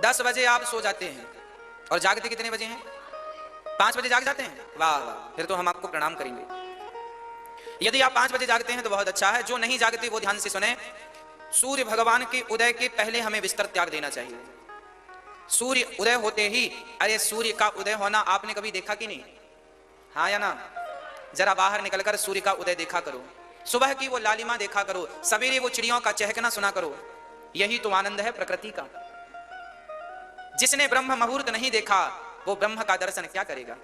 10 बजे आप सो जाते हैं और जागते कितने बजे हैं? 5 बजे जाग जाते हैं। वाह वाह, फिर तो हम आपको प्रणाम करेंगे। यदि आप 5 बजे जागते हैं तो बहुत अच्छा है। जो नहीं जागते वो ध्यान से सुने। सूर्य भगवान के उदय के पहले हमें बिस्तर त्याग देना चाहिए। सूर्य उदय होते ही, अरे सूर्य का उदय होना आपने कभी देखा कि नहीं? हाँ या ना? जरा बाहर निकलकर सूर्य का उदय देखा करो, सुबह की वो लालिमा देखा करो, सवेरे वो चिड़ियों का चहकना सुना करो। यही तो आनंद है प्रकृति का। जिसने ब्रह्म मुहूर्त नहीं देखा वो ब्रह्म का दर्शन क्या करेगा?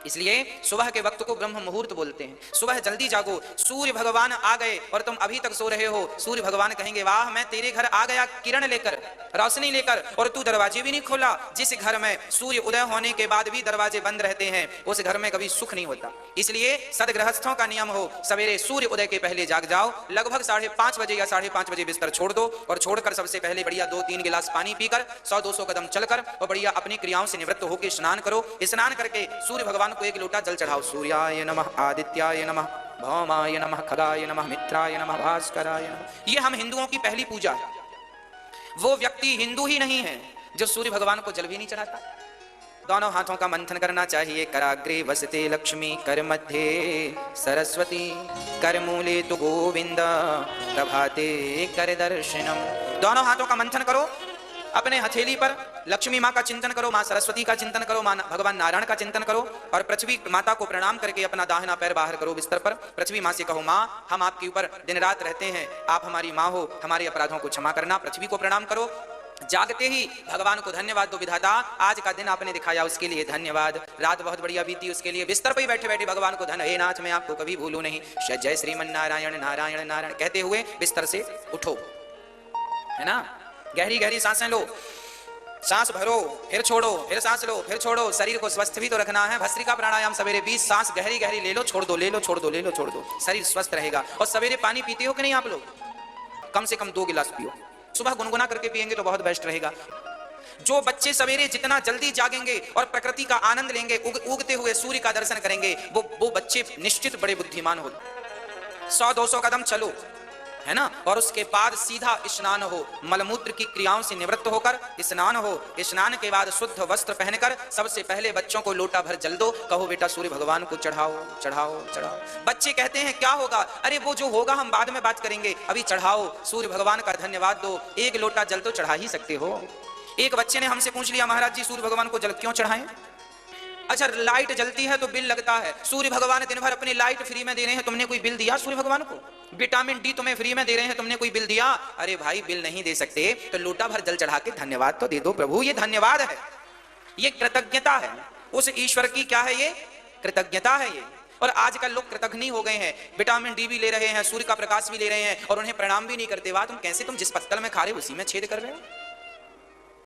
इसलिए सुबह के वक्त को ब्रह्म मुहूर्त बोलते हैं। सुबह जल्दी जागो। सूर्य भगवान आ गए और तुम अभी तक सो रहे हो। सूर्य भगवान कहेंगे वाह, मैं तेरे घर आ गया किरण लेकर, रोशनी लेकर, और तू दरवाजे भी नहीं खोला। जिस घर में सूर्य उदय होने के बाद भी दरवाजे बंद रहते हैं उस घर में कभी सुख नहीं होता। इसलिए सदगृहस्थों का नियम हो, सवेरे सूर्य उदय के पहले जाग जाओ। लगभग 5:30 बजे या 5:30 बजे बिस्तर छोड़ दो और छोड़कर सबसे पहले बढ़िया 2-3 गिलास पानी पीकर 100-200 कदम चलकर और बढ़िया अपनी क्रियाओं से निवृत्त होकर स्नान करो। स्नान करके सूर्य भगवान को 1 लोटा जल चढ़ाओ। सूर्याय नमः, आदित्याय नमः, भौमाय नमः, खगाय नमः, मित्राय नमः, भास्कराय नमः। ये हम हिंदुओं की पहली पूजा है। वो व्यक्ति हिंदू ही नहीं है जो सूर्य भगवान को जल भी नहीं चढ़ाता। दोनों हाथों का मंथन करना चाहिए। कराग्रे वसते लक्ष्मी, कर मध्य सरस्वती, कर मूले तो गोविंद, प्रभाते कर दर्शनम। दोनों हाथों का मंथन करो। अपने हथेली पर लक्ष्मी माँ का चिंतन करो, माँ सरस्वती का चिंतन करो, माँ भगवान नारायण का चिंतन करो और पृथ्वी माता को प्रणाम करके अपना दाहिना पैर बाहर करो बिस्तर पर। पृथ्वी माँ से कहो, माँ हम आपके ऊपर दिन रात रहते हैं, आप हमारी माँ हो, हमारे अपराधों को क्षमा करना। पृथ्वी को प्रणाम करो। जागते ही भगवान को धन्यवाद दो, विधाता आज का दिन आपने दिखाया उसके लिए धन्यवाद। रात बहुत बढ़िया बीती उसके लिए। बिस्तर पर ही बैठे बैठे भगवान को हे नाथ मैं आपको कभी भूलूं नहीं, जय श्रीमन नारायण नारायण नारायण कहते हुए बिस्तर से उठो, है ना। गहरी गहरी सांसें लो, सांस भरो फिर छोड़ो, फिर सांस लो फिर छोड़ो। शरीर को स्वस्थ भी तो रखना है। भस्त्रिका प्राणायाम सवेरे 20 सांस गहरी गहरी ले लो, छोड़ दो, ले लो, छोड़ दो, ले लो, छोड़ दो। शरीर स्वस्थ रहेगा। और सवेरे पानी पीते हो कि नहीं आप लोग? कम से कम 2 गिलास पियो। सुबह गुनगुना करके पिएंगे तो बहुत बेस्ट रहेगा। जो बच्चे सवेरे जितना जल्दी जागेंगे और प्रकृति का आनंद लेंगे, उगते हुए सूर्य का दर्शन करेंगे, वो बच्चे निश्चित बड़े बुद्धिमान हो। 100-200 कदम चलो, है ना। और उसके बाद सीधा स्नान हो, मलमूत्र की क्रियाओं से निवृत्त होकर स्नान हो। स्नान के बाद शुद्ध वस्त्र पहनकर सबसे पहले बच्चों को लोटा भर जल दो। कहो बेटा सूर्य भगवान को चढ़ाओ चढ़ाओ चढ़ाओ। बच्चे कहते हैं क्या होगा? अरे वो जो होगा हम बाद में बात करेंगे, अभी चढ़ाओ। सूर्य भगवान का धन्यवाद दो। 1 लोटा जल तो चढ़ा ही सकते हो। एक बच्चे ने हमसे पूछ लिया, महाराज जी सूर्य भगवान को जल क्यों चढ़ाएं? अच्छा लाइट जलती है तो बिल लगता है। सूर्य भगवान दिन भर अपनी लाइट फ्री में दे रहे हैं, तुमने कोई बिल दिया सूर्य भगवान को? विटामिन डी तुम्हें फ्री में दे रहे हैं, तुमने कोई बिल दिया? अरे भाई बिल नहीं दे सकते तो लोटा भर जल चढ़ा के धन्यवाद तो दे दो प्रभु। ये धन्यवाद है, ये कृतज्ञता है उस ईश्वर की। क्या है ये? कृतज्ञता है ये। और आजकल लोग कृतज्ञ हो गए हैं, विटामिन डी भी ले रहे हैं, सूर्य का प्रकाश भी ले रहे हैं और उन्हें प्रणाम भी नहीं करते। तुम कैसे? तुम जिस पत्तल में खा रहे हो उसी में छेद कर रहे हो।